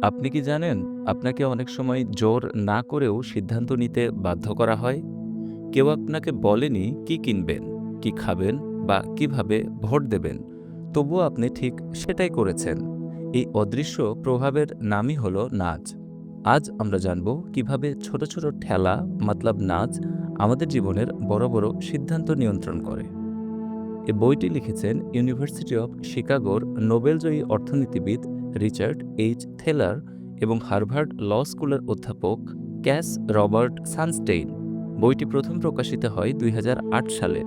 আপনি কি জানেন, আপনাকে অনেক সময় জোর না করেও সিদ্ধান্ত নিতে বাধ্য করা হয়? কেউ আপনাকে বলেনি কি কিনবেন, কি খাবেন বা কিভাবে ভোট দেবেন। তবুও আপনি ঠিক সেটাই করেছেন। এই অদৃশ্য প্রভাবের নামই হলো নাচ। আজ আমরা জানব কিভাবে ছোট ছোট ঠেলা মতলব নাচ আমাদের জীবনের বড় বড় সিদ্ধান্ত নিয়ন্ত্রণ করে। এ বইটি লিখেছেন ইউনিভার্সিটি অব শিকাগোর নোবেলজয়ী অর্থনীতিবিদ রিচার্ড এইচ থেলার এবং হার্ভার্ড ল স্কুলের অধ্যাপক ক্যাস রবার্ট সানস্টেইন। বইটি প্রথম প্রকাশিত হয় ২০০৮ সালে।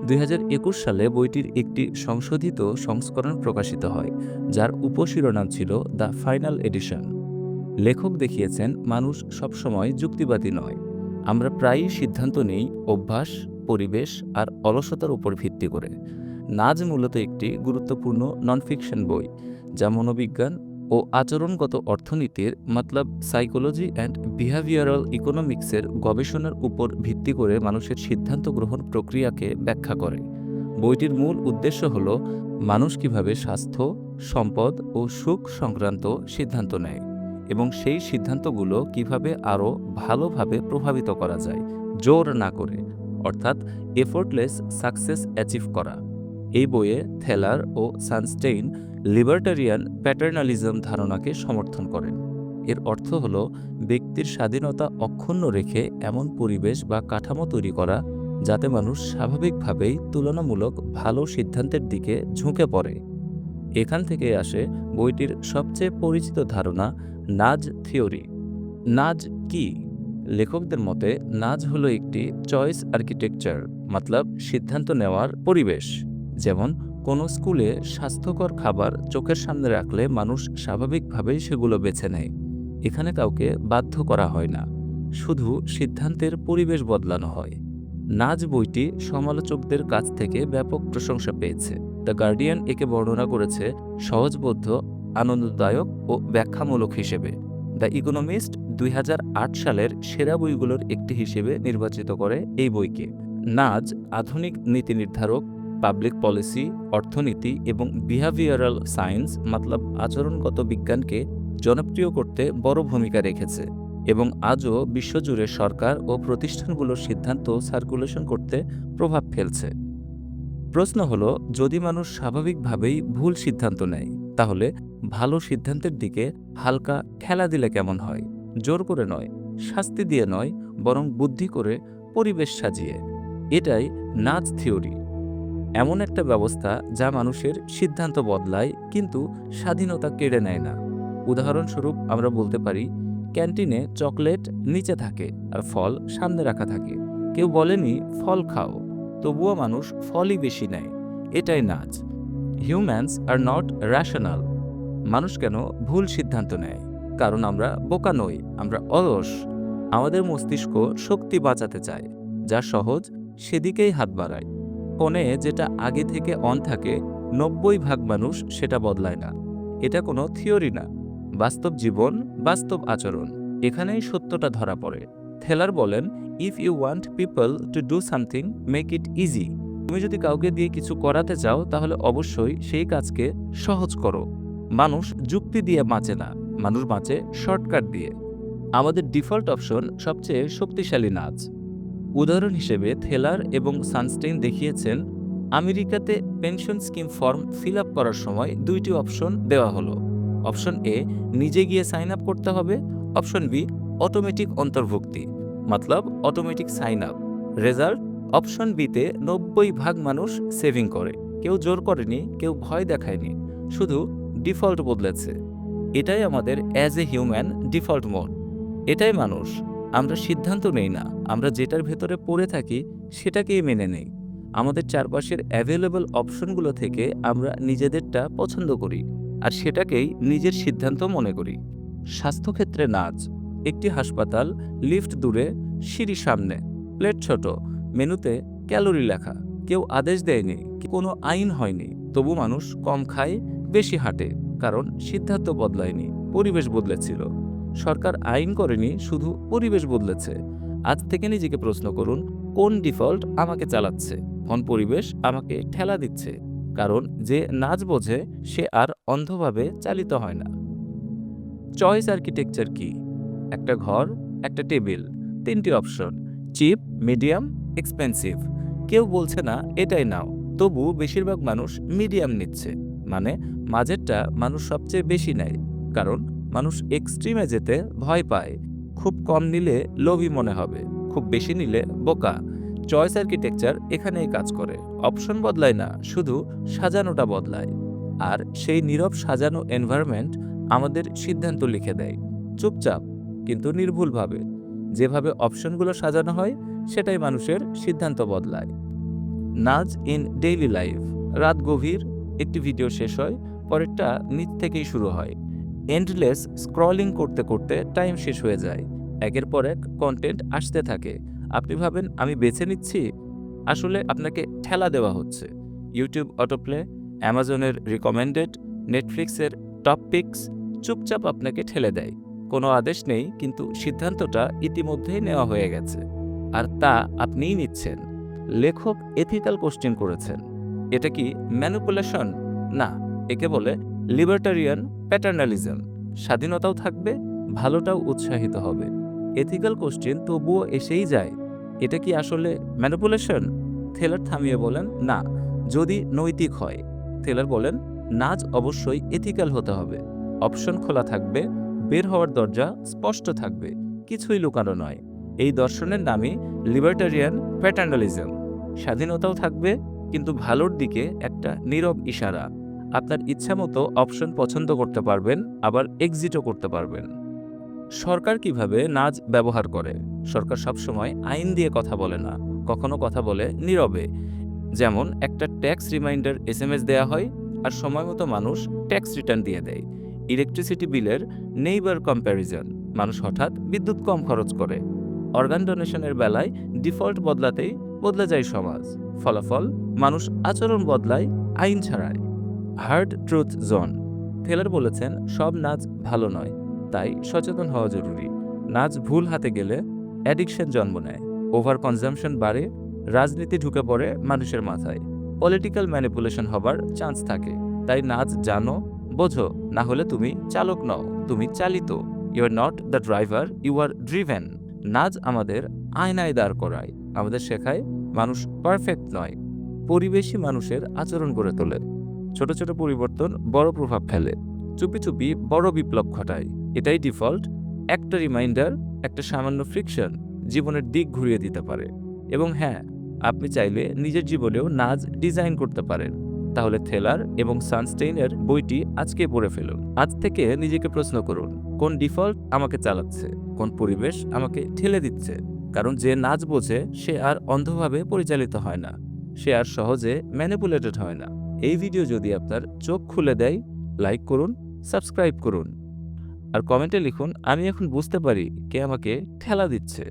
২০২১ সালে বইটির একটি সংশোধিত সংস্করণ প্রকাশিত হয়, যার উপশিরোনাম ছিল দ্য ফাইনাল এডিশন। লেখক দেখিয়েছেন মানুষ সবসময় যুক্তিবাদী নয়। আমরা প্রায়ই সিদ্ধান্ত নেই অভ্যাস, পরিবেশ আর অলসতার উপর ভিত্তি করে। নাচ মূলত একটি গুরুত্বপূর্ণ ননফিকশন বই, যা মনোবিজ্ঞান ও আচরণগত অর্থনীতির মতলব সাইকোলজি অ্যান্ড বিহেভিয়ারাল ইকোনমিক্সের গবেষণার উপর ভিত্তি করে মানুষের সিদ্ধান্ত গ্রহণ প্রক্রিয়াকে ব্যাখ্যা করে। বইটির মূল উদ্দেশ্য হল মানুষ কিভাবে স্বাস্থ্য, সম্পদ ও সুখ সংক্রান্ত সিদ্ধান্ত নেয় এবং সেই সিদ্ধান্তগুলো কিভাবে আরও ভালোভাবে প্রভাবিত করা যায়, জোর না করে, অর্থাৎ এফোর্টলেস সাকসেস অ্যাচিভ করা। এই বইয়ে থেলার ও সানস্টেইন লিবার্টারিয়ান প্যাটার্নালিজম ধারণাকে সমর্থন করেন। এর অর্থ হল ব্যক্তির স্বাধীনতা অক্ষুণ্ণ রেখে এমন পরিবেশ বা কাঠামো তৈরি করা যাতে মানুষ স্বাভাবিকভাবেই তুলনামূলক ভালো সিদ্ধান্তের দিকে ঝুঁকে পড়ে। এখান থেকে আসে বইটির সবচেয়ে পরিচিত ধারণা, নাজ থিওরি। নাজ কি? লেখকদের মতে নাজ হলো একটি চয়েস আর্কিটেকচার, মতলব সিদ্ধান্ত নেওয়ার পরিবেশ। যেমন কোনো স্কুলে স্বাস্থ্যকর খাবার চোখের সামনে রাখলে মানুষ স্বাভাবিকভাবেই সেগুলো বেছে নেয়। এখানে কাউকে বাধ্য করা হয় না, শুধু সিদ্ধান্তের পরিবেশ বদলানো হয়। নাজ বইটি সমালোচকদের কাছ থেকে ব্যাপক প্রশংসা পেয়েছে। দ্য গার্ডিয়ান একে বর্ণনা করেছে সহজবোধ্য, আনন্দদায়ক ও ব্যাখ্যামূলক হিসেবে। দ্য ইকোনমিস্ট ২০০৮ সালের সেরা বইগুলোর একটি হিসেবে নির্বাচিত করে এই বইকে। নাজ আধুনিক নীতি নির্ধারক, পাবলিক পলিসি, অর্থনীতি এবং বিহেভিয়ারাল সায়েন্স মতলব আচরণগত বিজ্ঞানকে জনপ্রিয় করতে বড় ভূমিকা রেখেছে এবং আজও বিশ্বজুড়ে সরকার ও প্রতিষ্ঠানগুলোর সিদ্ধান্ত সার্কুলেশন করতে প্রভাব ফেলছে। প্রশ্ন হলো, যদি মানুষ স্বাভাবিকভাবেই ভুল সিদ্ধান্ত নেয়, তাহলে ভালো সিদ্ধান্তের দিকে হালকা ঠেলা দিলে কেমন হয়? জোর করে নয়, শাস্তি দিয়ে নয়, বরং বুদ্ধি করে, পরিবেশ সাজিয়ে। এটাই নাচ থিওরি। এমন একটা ব্যবস্থা যা মানুষের সিদ্ধান্ত বদলায় কিন্তু স্বাধীনতা কেড়ে নেয় না। উদাহরণস্বরূপ আমরা বলতে পারি, ক্যান্টিনে চকলেট নিচে থাকে আর ফল সামনে রাখা থাকে। কেউ বলেনি ফল খাও, তবুও মানুষ ফলই বেশি নেয়। এটাই নাচ। Humans are not rational. মানুষ কেন ভুল সিদ্ধান্ত নেয়? কারণ আমরা বোকা নই, আমরা অলস। আমাদের মস্তিষ্ক শক্তি বাঁচাতে চায়, যা সহজ সেদিকেই হাত বাড়ায়। ফোনে যেটা আগে থেকে অন থাকে, ৯০% মানুষ সেটা বদলায় না। এটা কোনো থিওরি না, বাস্তব জীবন, বাস্তব আচরণ। এখানেই সত্যটা ধরা পড়ে। থেলার বলেন, if you want people to do something, make it easy. তুমি যদি কাউকে দিয়ে কিছু করাতে চাও, তাহলে অবশ্যই সেই কাজকে সহজ করো। মানুষ যুক্তি দিয়ে বাঁচে না, মানুষ বাঁচে শর্টকাট দিয়ে। আমাদের ডিফল্ট অপশন সবচেয়ে শক্তিশালী নাচ। উদাহরণ হিসেবে থেলার এবং সানস্টেইন দেখিয়েছেন, আমেরিকাতে pension scheme form fill up করার সময় দুইটি অপশন দেওয়া হলো। অপশন এ, নিজে গিয়ে সাইন আপ করতে হবে। অপশন বি, অটোমেটিক অন্তর্ভুক্তি, মতলব automatic sign up. Result, option বিতে ৯০% মানুষ সেভিং করে। কেউ জোর করেনি, কেউ ভয় দেখায়নি, শুধু ডিফল্ট বদলেছে। এটাই আমাদের as a human default mode. এটাই মানুষ। আমরা সিদ্ধান্ত নেই না, আমরা যেটার ভেতরে পড়ে থাকি সেটাকেই মেনে নেই। আমাদের চারপাশের অ্যাভেলেবল অপশনগুলো থেকে আমরা নিজেদেরটা পছন্দ করি আর সেটাকেই নিজের সিদ্ধান্ত মনে করি। স্বাস্থ্যক্ষেত্রে নাচ। একটি হাসপাতাল, লিফট দূরে, সিঁড়ি সামনে, প্লেট ছোট, মেনুতে ক্যালোরি লেখা। কেউ আদেশ দেয়নি, কোনো আইন হয়নি, তবু মানুষ কম খায়, বেশি হাঁটে, কারণ সিদ্ধান্ত বদলায়নি, পরিবেশ বদলেছিল। সরকার আইন করেনি, শুধু পরিবেশ বদলেছে। আজ থেকে নিজেকে প্রশ্ন করুন, কোন ডিফল্ট আমাকে চালাচ্ছে, কোন পরিবেশ আমাকে ঠেলা দিচ্ছে? কারণ যে নাচ বোঝে সে আর অন্ধভাবে চালিত হয় না। চয়েস আর্কিটেকচার কি? একটা ঘর, একটা টেবিল, ৩টি অপশন, চিপ, মিডিয়াম, এক্সপেন্সিভ। কেউ বলছে না এটাই নাও, তবু বেশিরভাগ মানুষ মিডিয়াম নিচ্ছে। মানে মাঝেরটা মানুষ সবচেয়ে বেশি নেয়, কারণ মানুষ এক্সট্রিমে যেতে ভয় পায়। খুব কম নিলে লোভী মনে হবে, খুব বেশি নিলে বোকা। চয়েস আর্কিটেকচার এখানেই কাজ করে। অপশন বদলায় না, শুধু সাজানোটা বদলায়। আর সেই নীরব সাজানো এনভায়রনমেন্ট আমাদের সিদ্ধান্ত লিখে দেয়, চুপচাপ কিন্তু নির্ভুলভাবে। যেভাবে অপশনগুলো সাজানো হয় সেটাই মানুষের সিদ্ধান্ত বদলায়। নাজ ইন ডেইলি লাইফ। রাত গভীর, একটি ভিডিও শেষ হয়, পরেরটা নিচ থেকেই শুরু হয়। এন্ডলেস স্ক্রলিং করতে করতে টাইম শেষ হয়ে যায়। একের পর এক কন্টেন্ট আসতে থাকে। আপনি ভাবেন আমি বেছে নিচ্ছি, আসলে আপনাকে ঠেলা দেওয়া হচ্ছে। ইউটিউব অটোপ্লে, অ্যামাজনের রিকমেন্ডেড, নেটফ্লিক্সের টপ পিক্স চুপচাপ আপনাকে ঠেলে দেয়। কোনো আদেশ নেই, কিন্তু সিদ্ধান্তটা ইতিমধ্যেই নেওয়া হয়ে গেছে। আর তা আপনিই নিচ্ছেন। লেখক এথিক্যাল কোশ্চেন করেছেন, এটা কি ম্যানিপুলেশন? না, একে বলে লিবার্টারিয়ান প্যাটার্নালিজম। স্বাধীনতাও থাকবে, ভালোটাও উৎসাহিত হবে। এথিক্যাল কোশ্চেন তবুও এসেই যায়, এটা কি আসলে ম্যানিপুলেশন? থেলার থামিয়ে বলেন না, যদি নৈতিক হয়। থেলার বলেন নাজ অবশ্যই এথিক্যাল হতে হবে। অপশন খোলা থাকবে, বের হওয়ার দরজা স্পষ্ট থাকবে, কিছুই লুকানো নয়। এই দর্শনের নামই লিবার্টারিয়ান প্যাটার্নালিজম। স্বাধীনতাও থাকবে, কিন্তু ভালোর দিকে একটা নীরব ইশারা। আপনার ইচ্ছামতো অপশন পছন্দ করতে পারবেন, আবার এক্সিটও করতে পারবেন। সরকার কিভাবে নাজ ব্যবহার করে? সরকার সবসময় আইন দিয়ে কথা বলে না, কখনো কথা বলে নীরবে। যেমন একটা ট্যাক্স রিমাইন্ডার এসএমএস দেয়া হয়, আর সময়মতো মানুষ ট্যাক্স রিটার্ন দিয়ে দেয়। ইলেকট্রিসিটি বিলের নেইবার কম্প্যারিজন, মানুষ হঠাৎ বিদ্যুৎ কম খরচ করে। অর্গান ডোনেশনের বেলায় ডিফল্ট বদলাতেই বদলে যায় সমাজ। ফলাফল, মানুষ আচরণ বদলায়, আইন ছাড়ায়। Hard truth zone. টেলর বলেছেন সব নাচ ভালো নয়, তাই সচেতন হওয়া জরুরি। নাচ ভুল হাতে গেলে অ্যাডিকশন জন্ম নেয়, ওভার কনজাম্পশন বাড়ে, রাজনীতি ঢুকে পড়ে মানুষের মাথায়, পলিটিক্যাল ম্যানিপুলেশন হবার চান্স থাকে। তাই নাচ জানো, বোঝো, না হলে তুমি চালক নও, তুমি চালিত। You are not the driver, you are driven. নাচ আমাদের আয়নায় দাঁড় করায়, আমাদের শেখায় মানুষ পারফেক্ট নয়, পরিবেশই মানুষের আচরণ গড়ে তোলে। ছোট ছোট পরিবর্তন বড় প্রভাব ফেলে, চুপি চুপি বড় বিপ্লব ঘটায়। এটাই ডিফল্ট। একটা রিমাইন্ডার, একটা সামান্য ফ্রিকশন জীবনের দিক ঘুরিয়ে দিতে পারে। এবং হ্যাঁ, আপনি চাইলে নিজের জীবনেও নাজ ডিজাইন করতে পারেন। তাহলে থেলার এবং সানস্টেইনের বইটি আজকে পড়ে ফেলুন। আজ থেকে নিজেকে প্রশ্ন করুন, কোন ডিফল্ট আমাকে চালাচ্ছে, কোন পরিবেশ আমাকে ঠেলে দিচ্ছে। কারণ যে নাচ বোঝে সে আর অন্ধভাবে পরিচালিত হয় না, সে আর সহজে ম্যানিপুলেটেড হয় না। এই ভিডিও যদি আপনার চোখ খুলে দেয়, লাইক করুন, সাবস্ক্রাইব করুন, আর কমেন্টে লিখুন আমি এখন বুঝতে পারি কে আমাকে ঠেলা দিচ্ছে।